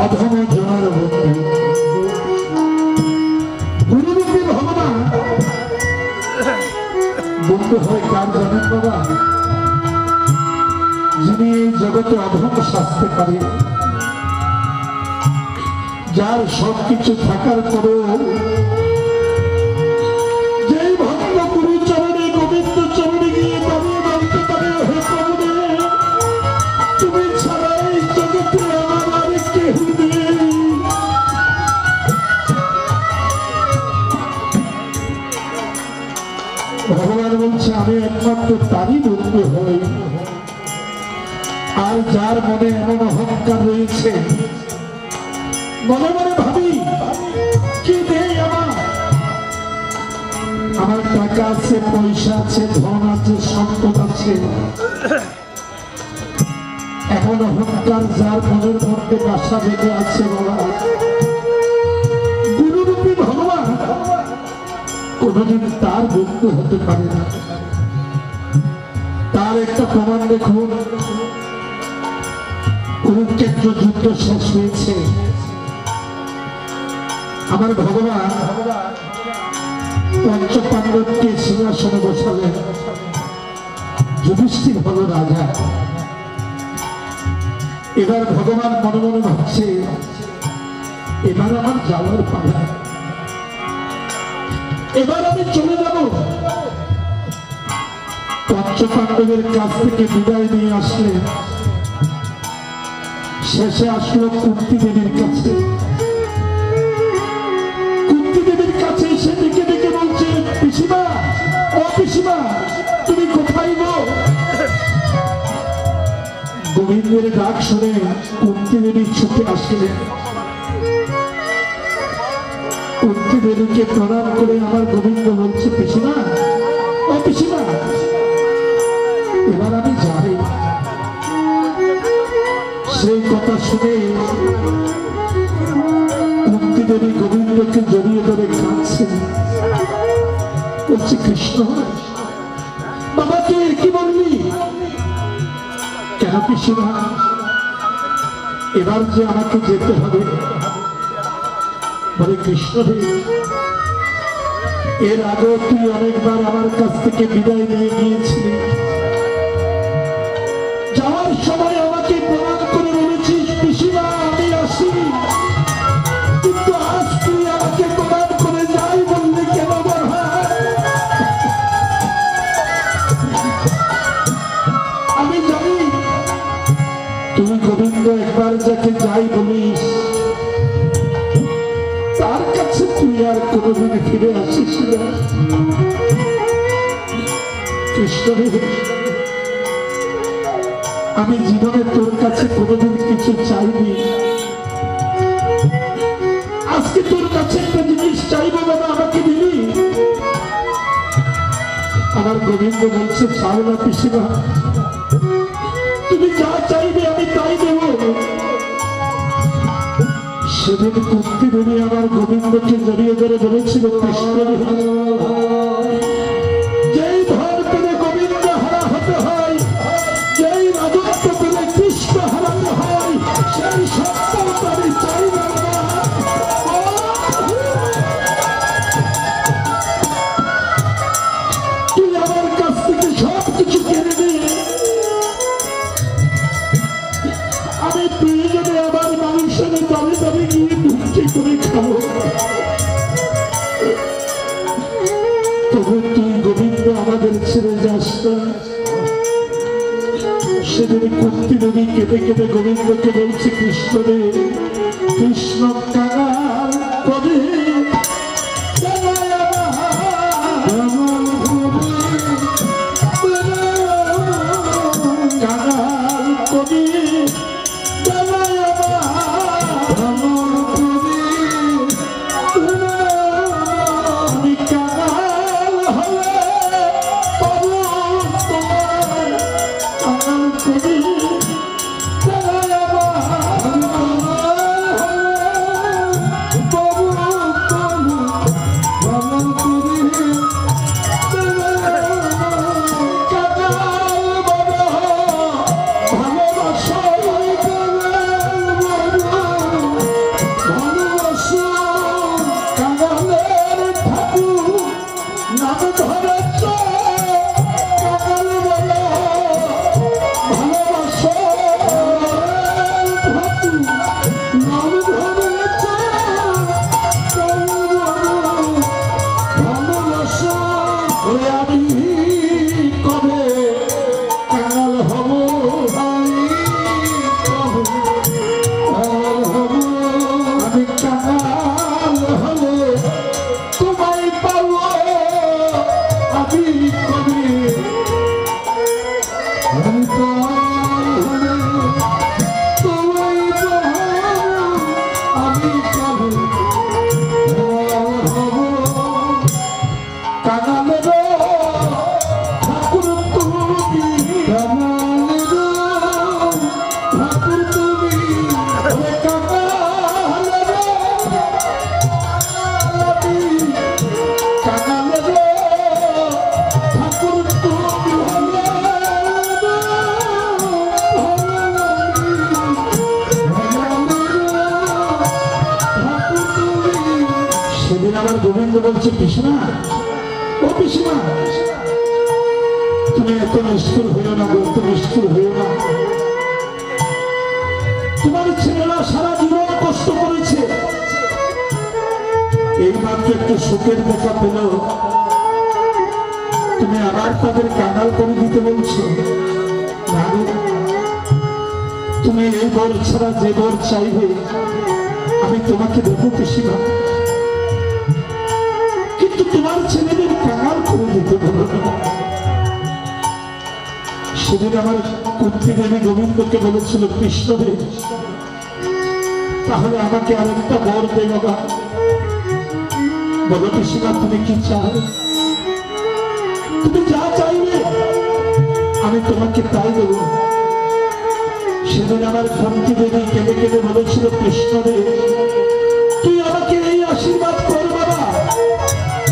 অধম জনার বন্ধু গুরুরূপী ভগবান বন্ধু হয় কার জানেন বাবা? যিনি এই জগতে অধম শাস্তে পারে, যার সবকিছু থাকার পরেও যেই ভক্ত গুরু চরণে গোবিন্দ চরণে গিয়ে দাঁড়িয়ে বলতে পারে, হে প্রভু তুমি ছাড়া এই জগতে আমার আর কেউ নেই। ভগবান বলছে আমি একমাত্র তারই বন্ধু হই। আর যার মনে এমন অহংকার রয়েছে, মনে মনে ভাবি কি নেই আমার টাকা আছে, পয়সা আছে, ধন আছে, সম্পদ আছে, এমন অহংকার যার মনের মধ্যে বাসা বেঁধে আছে বাবা, গুরুরূপী ভগবান কোনদিন তার বন্ধু হতে পারে না। তার একটা প্রমাণ দেখুন, কুরুক্ষেত্র যুদ্ধ শেষ হয়েছে, আমার ভগবান পঞ্চ পাণ্ডবকে সিংহাসনে বসালেন, যুধিষ্ঠির হলো রাজা। এবার ভগবান মনে মনে ভাবছে এবার আমার যাওয়ার পালা, এবার আমি চলে যাব। পঞ্চ পাণ্ডবের কাছ থেকে বিদায় নিয়ে আসলে শেষে আসলো কুন্তি দেবীর কাছে। কুন্তি দেবীর কাছে এসে ডেকে ডেকে বলছে, পিসিমা, ও পিসিমা, তুমি কোথায় গো? গোবিন্দের ডাক শুনে কুন্তি দেবী ছুটে আসলেন। কুন্তি দেবীকে প্রণাম করে আমার গোবিন্দ বলছে, পিসিমা, ও পিসিমা, এবার আমি যাই। সেই কথা শুনে কুন্তি দেবী গোবিন্দকে জড়িয়ে ধরে কাঁদছে, বলছে, কৃষ্ণ বাবা তুই কি বললি? কেন পিসিমা, এবার যে আমাকে যেতে হবে? বলে, কৃষ্ণ রে, এর আগেও তুই অনেকবার আমার কাছ থেকে বিদায় নিয়ে গিয়েছিলি, যাওয়ার সময় আমাকে প্রণাম করে বলেছিস, পিসিমা আমি আসি, কিন্তু আজ তুই আমাকে প্রণাম করে যাই বললি কেন? আমি জানি তুই গোবিন্দ একবার যাকে যাই বলিস তার কাছে তুই আর কোনোদিন ফিরে আসিস না। কৃষ্ণ, আমি জীবনে তোর কাছে কোনোদিন কিছু চাইনি, আজকে তোর কাছে একটা জিনিস চাইবো বাবা, আমাকে দিবি? আমার গোবিন্দ বলছে, চাও না পিসিমা, তুমি যা চাইবে আমি তাই দেব। সেদিন কুন্তি দেবী আমার গোবিন্দকে জড়িয়ে ধরে বলেছিল, কৃষ্ণ, যেই ধন পেলে গোবিন্দ হারা হতে হয়, যেই রাজত্ব পেলে কৃষ্ণ হারাতে হয়, সেই সম্পদ আমি চাই না। তুই আমার কাছ থেকে সব কিছু কেড়ে নিয়ে আমি প্রয়োজনে আমার মানুষের দামে দামে গিয়ে ভিক্ষে করে খাবো, তবু তুই গোবিন্দ আমাদের ছেড়ে যাস না। সেদিন কুন্তি দেবী কেঁদে কেঁদে গোবিন্দকে বলছে, কৃষ্ণ রে, কৃষ্ণ কাঙাল কবে গোবিন্দ বলছে পিসিমা, ও পিসিমা, তুমি এত নিষ্ঠুর হইও না, এত নিষ্ঠুর হইও না। তোমার ছেলেরা সারা জীবন কষ্ট করেছে, এইমাত্র একটু সুখের দেখা পেল, তুমি আবার তাদের কাঙাল করে দিতে বলছো। না, তুমি এই বর ছাড়া যে বর চাইবে আমি তোমাকে দেবো পিসিমা, কিন্তু তোমার ছেলেদের কাঙাল করে দিতে বলো না। সেদিন আমার কুন্তি দেবী গোবিন্দকে বলেছিল, কৃষ্ণদেব তাহলে আমাকে আরেকটা বর দে বাবা। বলো পিসিমা তুমি কি চাও? তুমি যা চাইবে আমি তোমাকে তাই দেবো। সেদিন আমার কুন্তি দেবী কেঁদে কেঁদে বলেছিল, কৃষ্ণদেব তুই আমাকে এই আশীর্বাদ কর বাবা,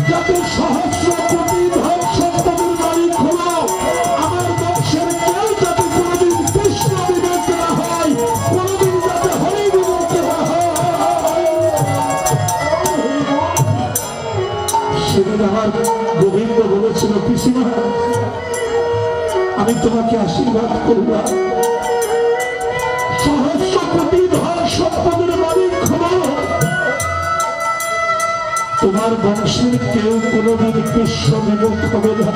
যাতে সহস্র কোটি ধন সম্পদের মালিক হলো আমার বংশের কেউ যাতে কোনোদিন কৃষ্ণ বিবেক না হয়, কোনোদিন যাতে হরি বিবেক না হয়। সেদিন আমার গোবিন্দ বলেছিল, পিসিমা আমি তোমাকে আশীর্বাদ করলাম, সহস্র কোটি ধন সম্পদের মালিক হলো তোমার বংশের কেউ কোনোদিন কৃষ্ণ বিমুখ হবে না,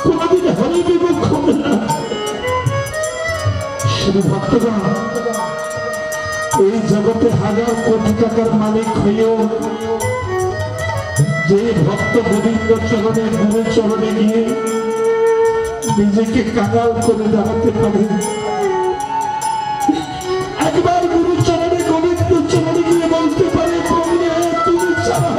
কোনোদিন হরি বিমুখ হবে না। শুধু ভক্তগণ, এই জগতে হাজার কোটি টাকার মালিক হয়েও যে ভক্ত গোবিন্দ চরণে গুরু চরণে গিয়ে নিজেকে কাঙাল করে দাঁড়াতে পারে, একবার গুরু চরণে গোবিন্দ চরণে গিয়ে বলতে পারে, তুমি ছাড়া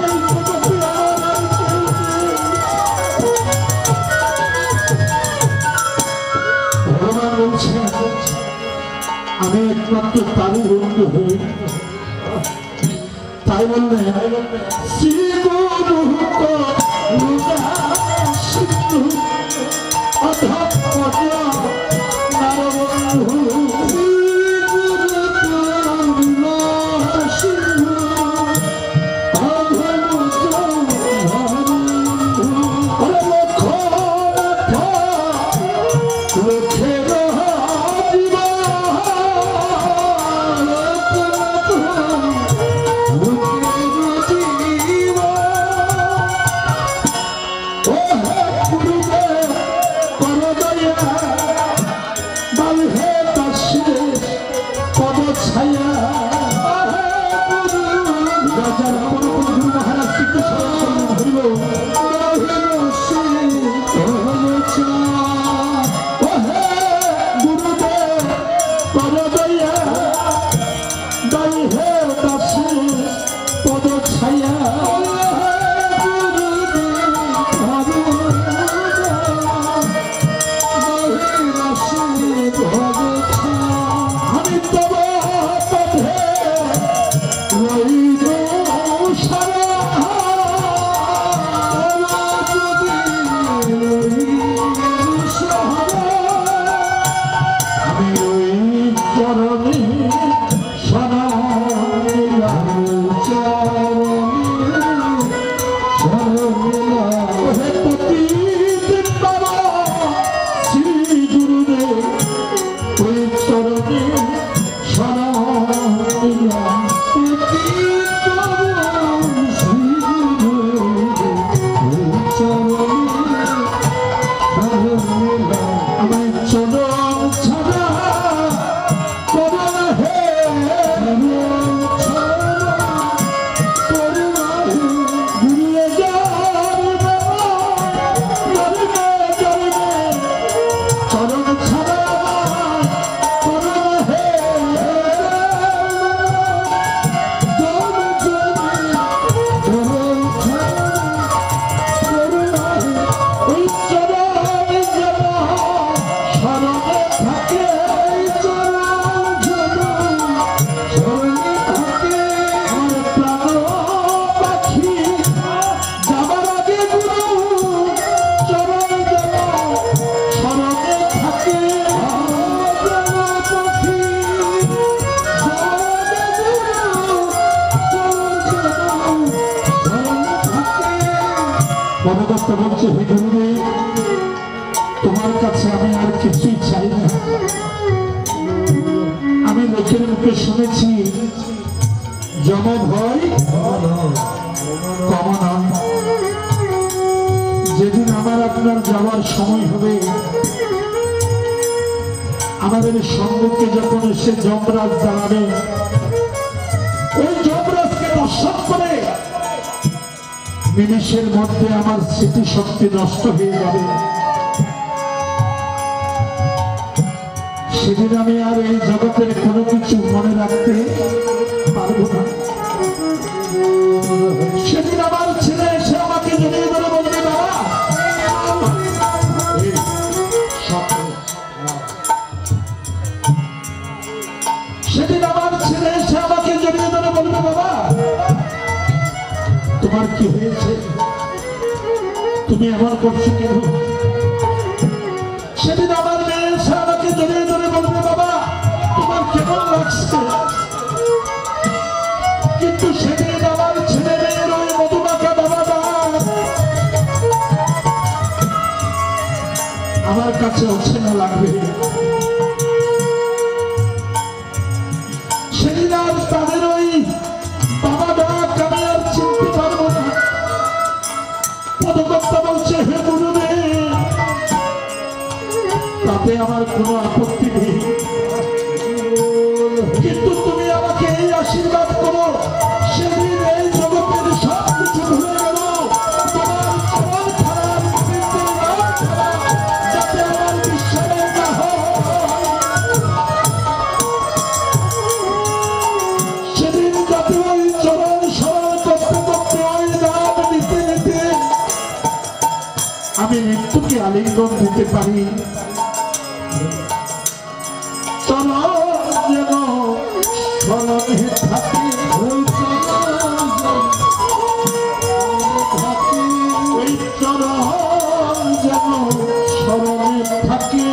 ভগবান বলছেন আমি একমাত্র তারই বন্ধু হই। তাই বললে সিন্ধু অধপদ নারবন্ধু Oh, শুনেছি যম ভয় কম নয়। যেদিন আমার আপনার যাওয়ার সময় হবে, আমাদের সম্মুখে যখন এসে যমরাজ দাঁড়াবে, ওই যমরাজকে দর্শন করে নিমিষের মধ্যে আমার স্মৃতিশক্তি নষ্ট হয়ে যাবে। সেদিন আমি আর এই জগতের কোনো কিছু মনে রাখতে পারবো না। সেদিন আমার ছেলে এসে আমাকে জড়িয়ে ধরে বলবে, বাবা সেদিন আমার ছেলে এসে আমাকে জড়িয়ে ধরে বলবে, বাবা তোমার কি হয়েছে, তুমি এমন করছো কেন? সেদিন আমার মেয়ে এসে আমাকে জড়িয়ে ধরে বলবে, বাবা তোমার কেমন লাগছে? কিন্তু সেদিন আমার ছেলে মেয়ের ওই মধুমাখা বাবা আমার কাছে অচেনা লাগবে। সেদিন আর তাদের ওই বাবা ডাক আমি আর চিনতে পারবো না। পদকর্তা বলছে, হে গুরুদেব, তাতে আমার কোনো আপত্তি নেই, কিন্তু তুমি আমাকে এই আশীর্বাদ করো, সেদিন এই জগতের সব কিছু ভুলে গেল, তোমার জীবন খারাপ, যাতে আমার বিশ্বাস না হয়। সেদিন যাতে ওই চরণ স্মরণ করতে করতে ওই নাম নিতে নিতে আমি মৃত্যুকে আলিঙ্গন দিতে পারি। স্মরণে থাকে ওই চরণ যেন স্মরণে থাকে,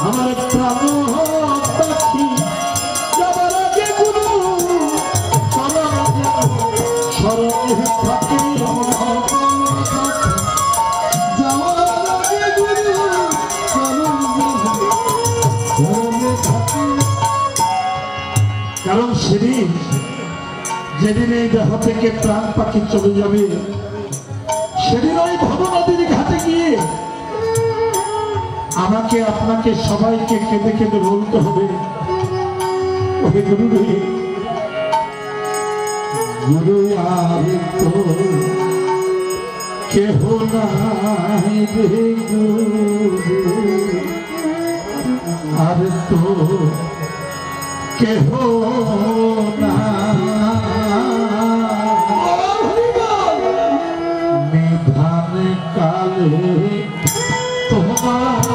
আমার প্রাণ পাখি যাবার আগে গুরু চরণ যেন স্মরণে থাকে। কারণ সেদিন যেদিন এই দেহ থেকে প্রাণ পাখি চলে যাবে, সেদিন ওই ভব নদীর ঘাটে গিয়ে আমাকে আপনাকে সবাইকে কেঁদে কেঁদে বলতে হবে, ওহে গুরুদেব, গুরু আর তো কেহ নাই রে গুরু, আর তো কেহ না, নিধান কালে তোমার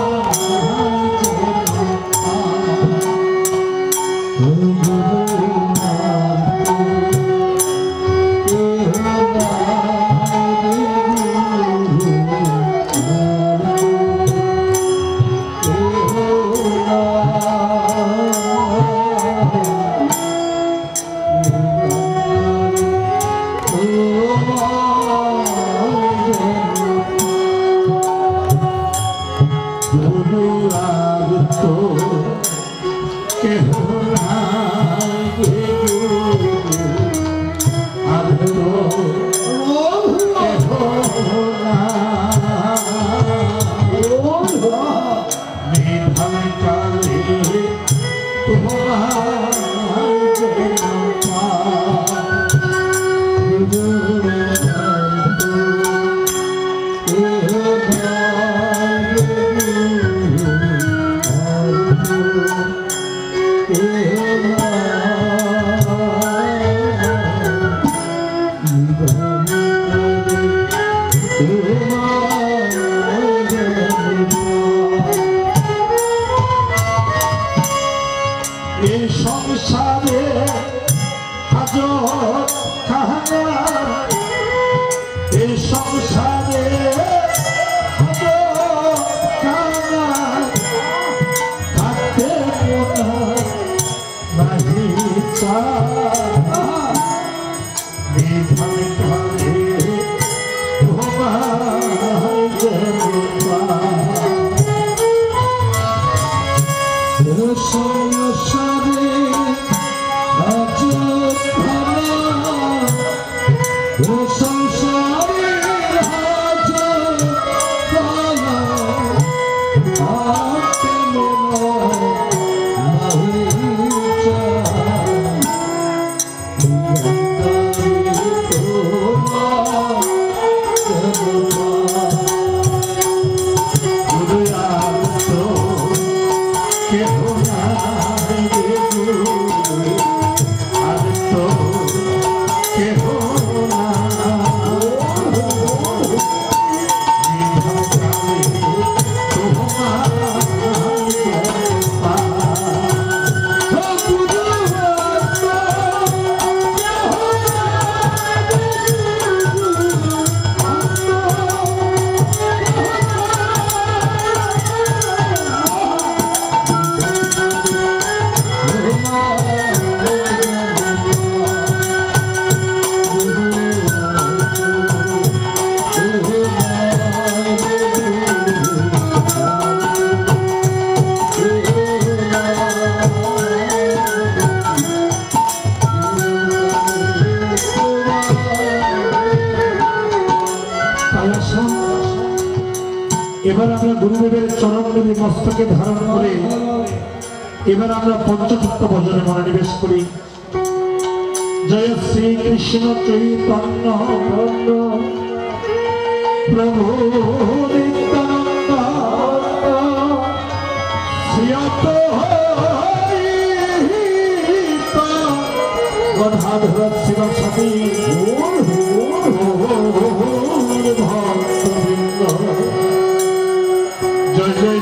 এবার আমরা গুরুদেবের চরণগুলি মস্তকে ধারণ করে এবার আমরা পঞ্চতত্ত্ব ভজনে মনোনিবেশ করি। জয় শ্রী কৃষ্ণ চৈতন্য প্রভু নিত্যানন্দ শ্রী অদ্বৈত গদাধর শিবসতি ভক্তবৃন্দ। জয় জয়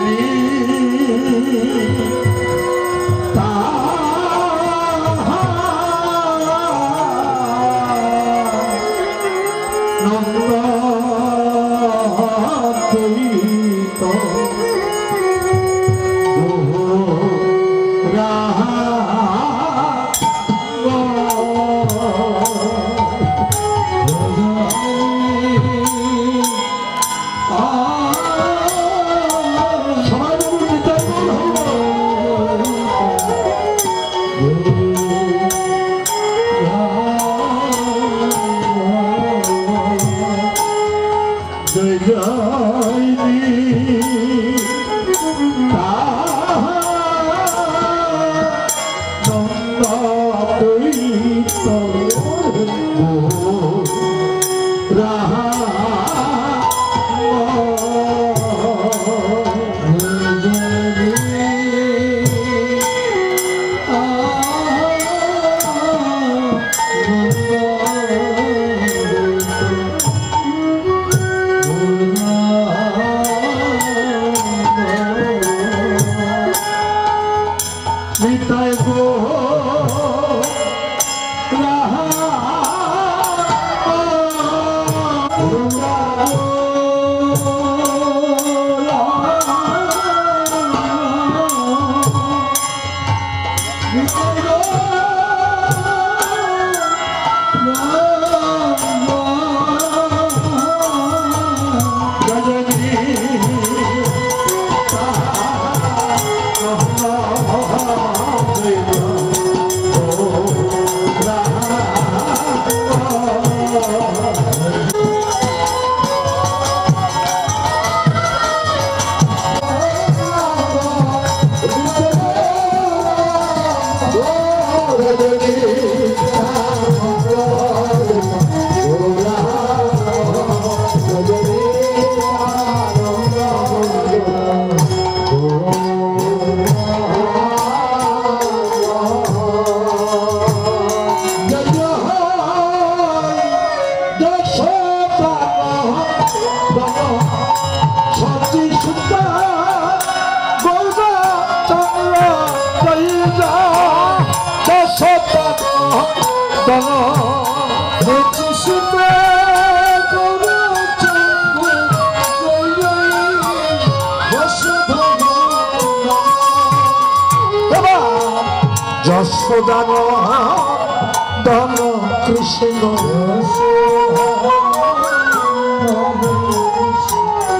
যশোদানন্দন কৃষ্ণ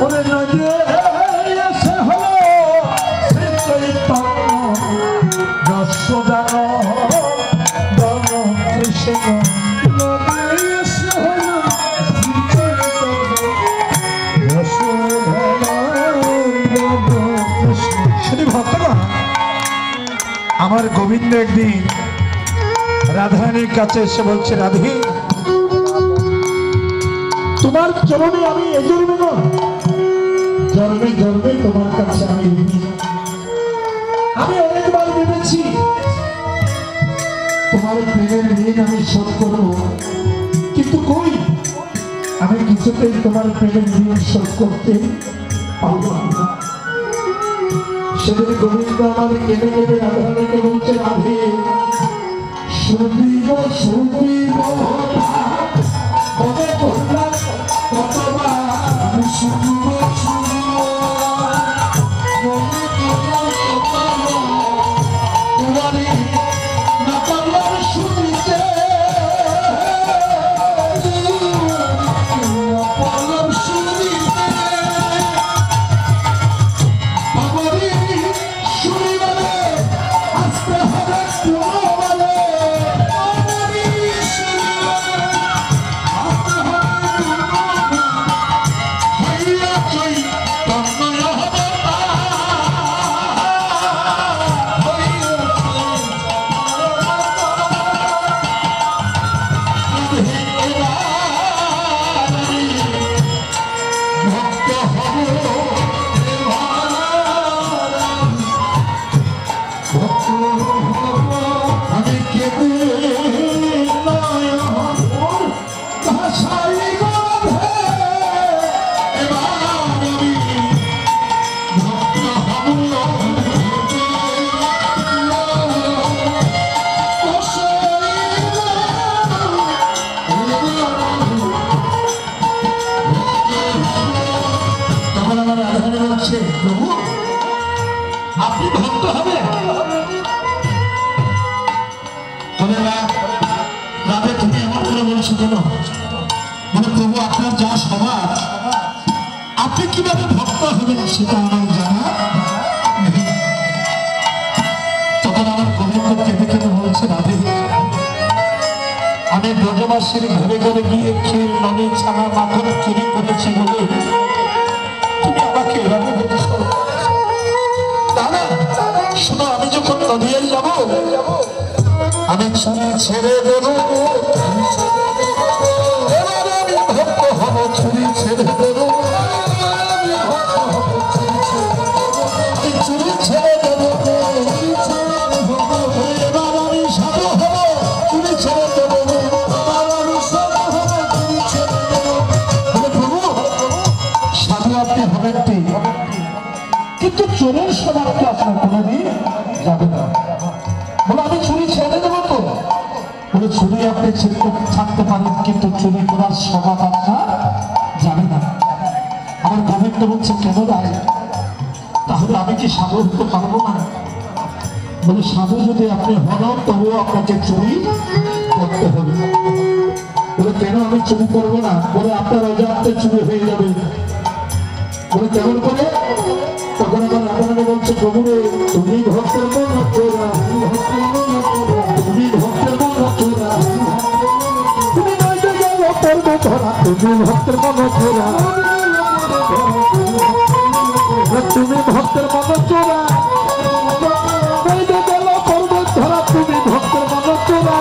ওরে নদে এসে হলো শ্রী চৈতন্য যশোদানন্দন কৃষ্ণ আমার গোবিন্দ একদিন রাধারানীর কাছে এসে বলছে, রাধে তোমার চরণে আমি এ জন্মে নয়, জন্মে জন্মে তোমার কাছে আমি অনেকবার ভেবেছি তোমার প্রেমের ঋণ আমি শোধ করব, কিন্তু কই আমি কিছুতেই তোমার প্রেমের ঋণ শোধ করতে পারব না। সেদিন গোবিন্দ আমার কেঁদে কেঁদে রাধারানীকে বলছে, রাধে শুনিব শুনিব মনে করলাম কতবার আমি শুনিব শুনিব মনে করলাম কতবার তোমারে না পারলাম শুনিতে পারলাম শুনিতে আমারে শুনিবারে আসতে হবে তোমার আমারে শুনিবারে তখন আমার রাধারানী বলছে, প্রভু আপনি ভক্ত হবে? বলে না, রাধে তুমি এমন করে বলছো কেন? বলে প্রভু আপনার যা স্বভাব, আপনি কিভাবে ভক্ত হবেন সেটা আমার জানা নেই। তখন আমার গোবিন্দ কেঁদে কেঁদে বলছে, রাধে আমি ব্রজবাসীর ঘরে ঘরে গিয়ে ক্ষীর ননি ছানা মাখন চুরি করেছি বলে তুমি আমাকে এভাবে বলছো? দাদা শোনো, আমি যখন নদিয়ায় যাব আমি চুরি ছেড়ে দেব, এবার আমি ভক্ত হব, চুরি ছেড়ে দেব, আমি চুরি ছেড়ে দেব, এবার আমি সাধু হব, চুরি ছেড়ে দেব। আপনি হবেন ঠিক, কিন্তু চোরের স্বভাব তো আপনার কোনোদিন যাবে না। বলে আমি চুরি ছেড়ে দেবো তো? বলে চুরি আপনি ছাড়তে পারেন, কিন্তু চুরি করার স্বভাব আপনার যাবে না। আমার গোবিন্দ বলছে, কেন রায়, তাহলে আমি কি সাধু হতে পারবো না? বলে সাধু যদি আপনি হন তবুও আপনাকে চুরি করতে হবে। বলে কেন আমি চুরি করবো না? বলে আপনার অজান্তে চুরি হয়ে যাবে। বলে কেমন করে? তখন আমার রাধারানী বলছে, প্রভু রে তুমি ভক্তের মন চোরা, তুমি ভক্তের মন চোরা, তুমি নইতে গেল পর্ব ধরা, তুমি ভক্তের মন চোরা, তুমি ভক্তের মন চোরা, নইতে গেল পর্ব ধরা, তুমি ভক্তের মন চোরা।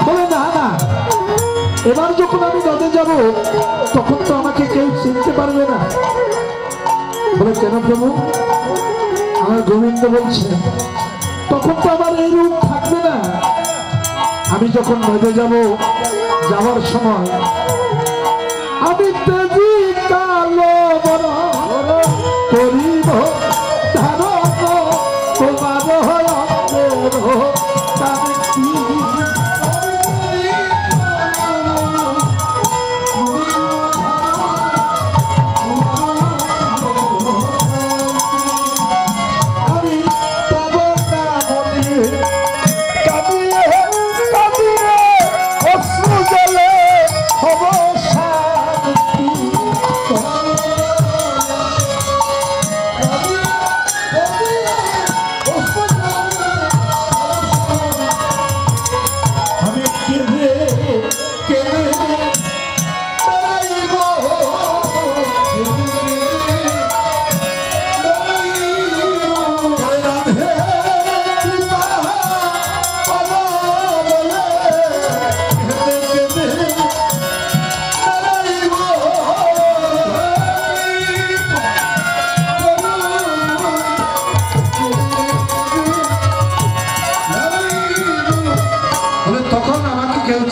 বলে না না, এবার যখন আমি নদে যাব তখন তো আমাকে কেউ চিনতে পারবে না। বলে কেন প্রভু? আমার গোবিন্দ বলছে, তখন তো আমার এই রূপ থাকবে না। আমি যখন নদে যাব, যাওয়ার সময় আমি তেজি কালো বড় করিব ধারণ তোমার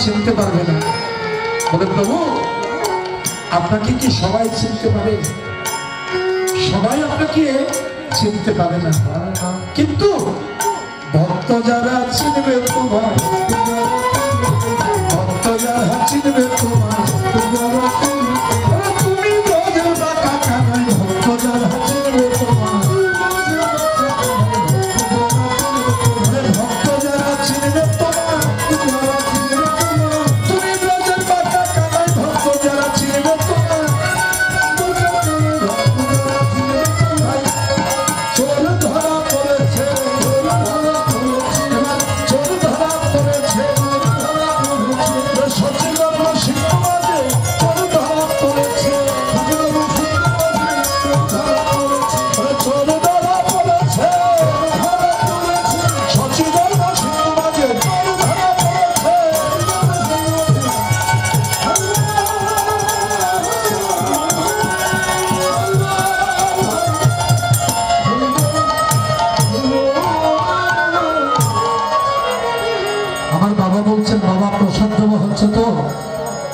চিনতে পারবে না। বলে প্রভু আপনাকে কি সবাই চিনতে পারে? সবাই আপনাকে চিনতে পারে না, কিন্তু ভক্ত যারা চিনবে তোমার, ভক্ত যারা চিনবে তোমার, তুমি ব্রজের বাঁকা কানাই, ভক্ত যারা চিনবে তোমার, ভক্ত যারা চিনবে তোমার,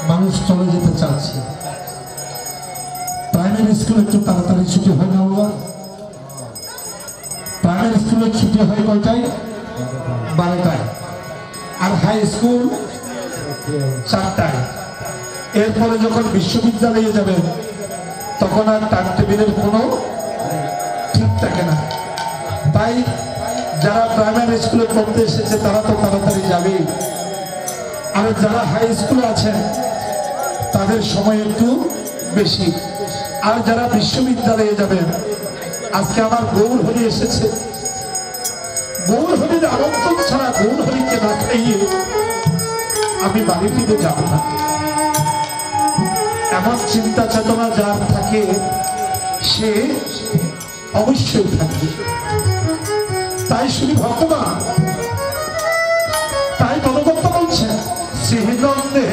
মানুষ চলে যেতে চাচ্ছে। প্রাইমারি স্কুল একটু তাড়াতাড়ি ছুটি হয় না বাবা? প্রাইমারি স্কুলে ছুটি হয় কয়টায়? 12টায়। আর হাই স্কুল 4টায়। এরপরে যখন বিশ্ববিদ্যালয়ে যাবে তখন আর টাইম টেবিলের কোনো ঠিক থাকে না। তাই যারা প্রাইমারি স্কুলে পড়তে এসেছে তারা তো তাড়াতাড়ি যাবে, আর যারা হাই স্কুলে আছেন তাদের সময় একটু বেশি। আর যারা বিশ্ববিদ্যালয়ে যাবেন, আজকে আমার গৌরহরি এসেছে, গৌরহরির আমন্ত্রণ ছাড়া গৌরহরিকে না খাইয়ে আমি বাড়ি ফিরে যাব না, এমন চিন্তা চেতনা যার থাকে সে অবশ্যই থাকবে। তাই শুধু ভগবান, তাই গণদত্ত বলছেন শ্রীনন্দে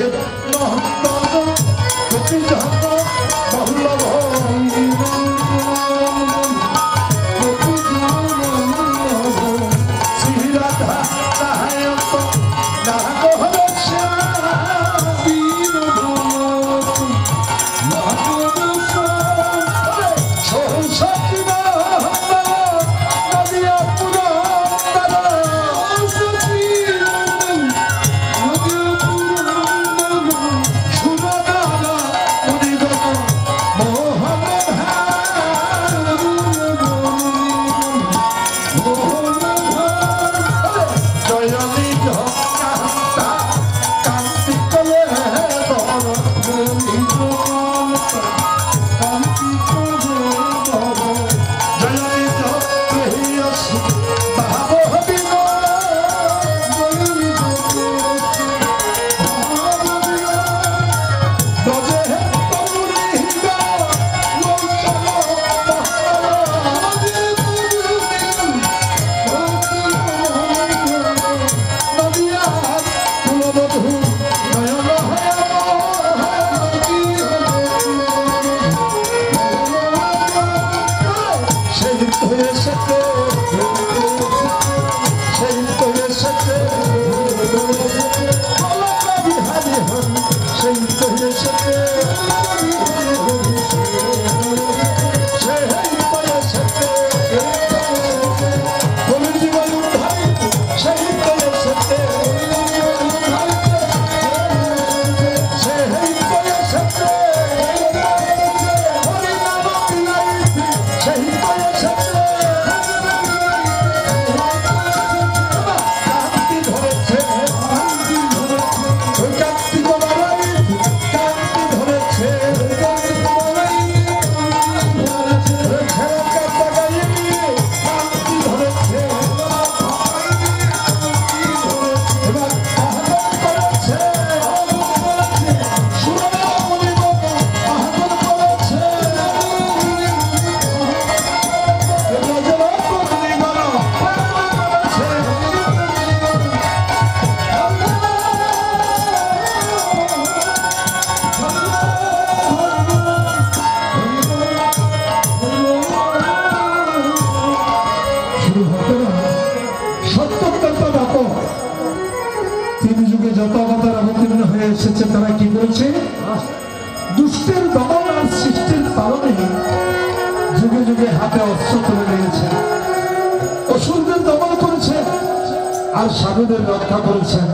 তারা কি বলছে, দুষ্টের দমন আর সৃষ্টির পালনে যুগে যুগে হাতে অস্ত্র তুলে নিয়েছে, অসুরদের দমন করেছে আর সাধুদের রক্ষা করেছেন।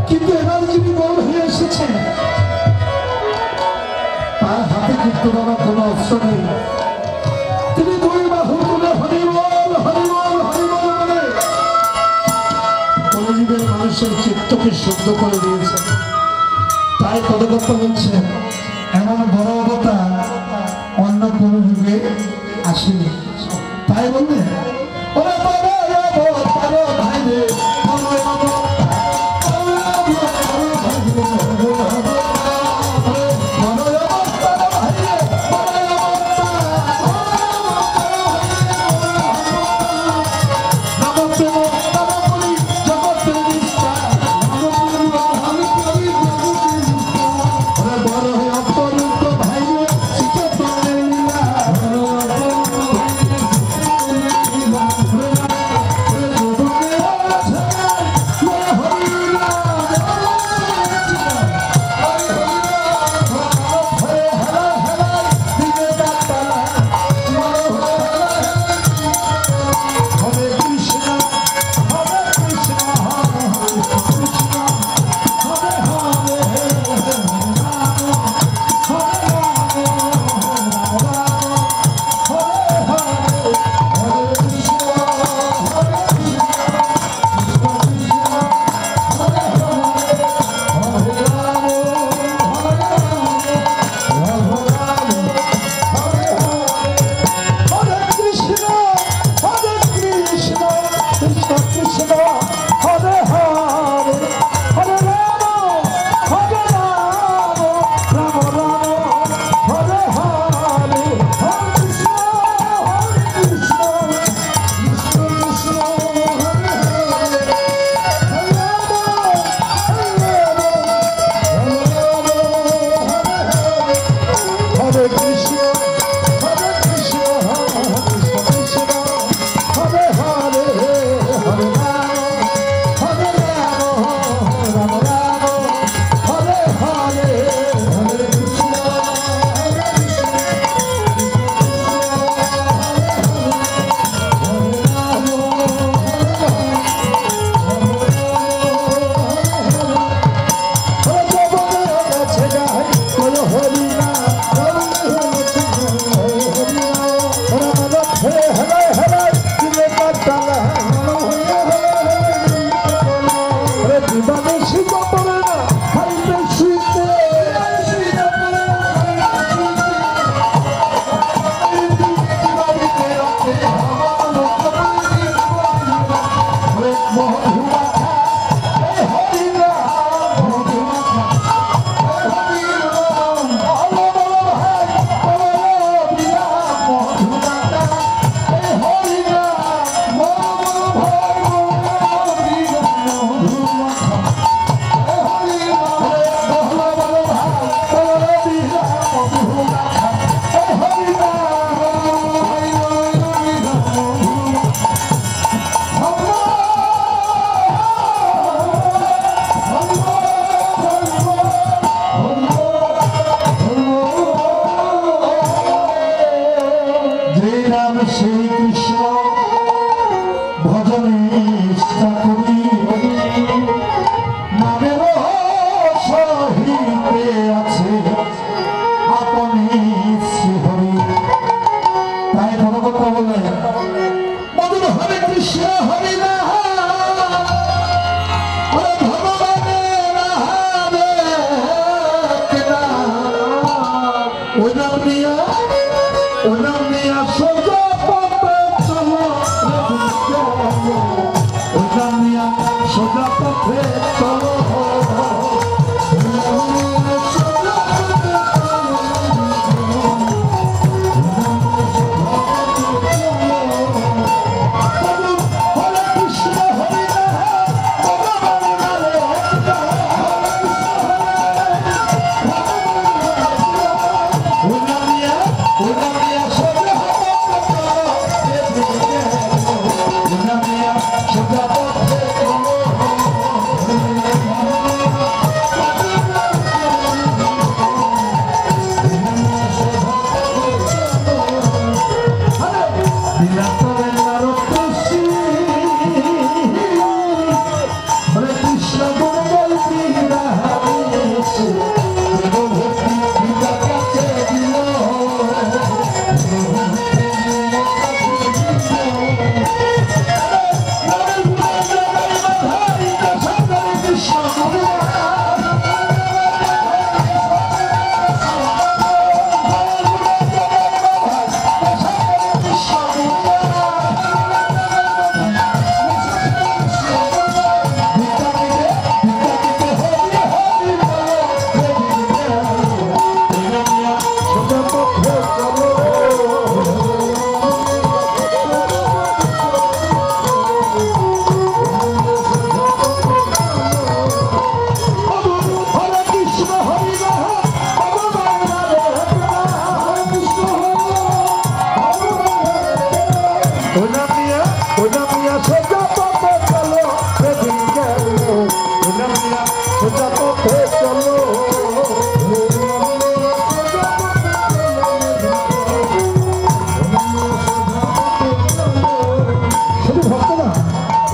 কিন্তু এবার যিনি গৌর হয়ে এসেছেন তার হাতে কিন্তু বাবা কোনো অস্ত্র নেই, তিনি দুই বাহু তুলে হরিবল হরিবল হরিবল বলে কলিযুগের মানুষের চিত্তকে শুদ্ধ করে দিয়েছেন। তাই পদকর্তা বলছেন এমন বড় অবতার অন্য কোন যুগে আসেনি। তাই বললে ওরা ভাই রে সেই কৃষ্ণ ভজনে ইচ্ছা করি নামের সহিতে আছে আপনি শ্রীহরি। তাই কোনো কথা বলে বলুন হরে কৃষ্ণ হরি না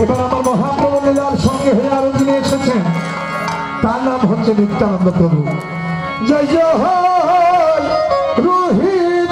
এবার আমার মহাপ্রভু লীলার সঙ্গে হয়ে আরো যিনি এসেছেন তার নাম হচ্ছে নিত্যানন্দ প্রভু। জয় জয় রোহিত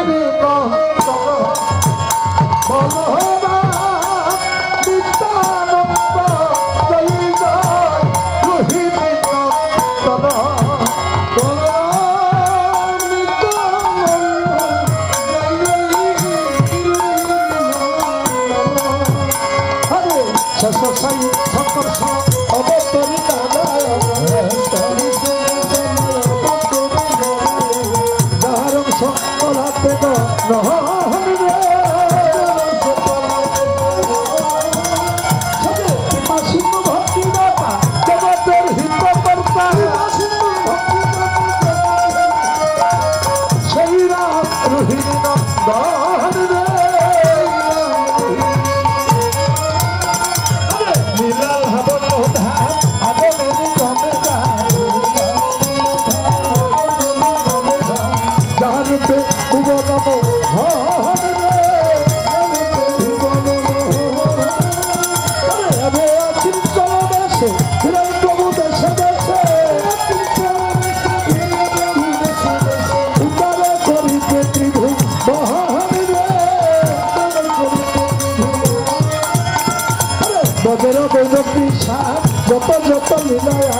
যত যত লীলায়া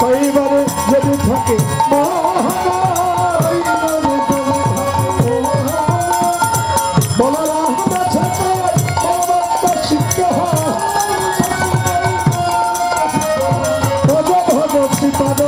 পরিবারে যদি থাকে ভজ ভজ শ্রীপাদ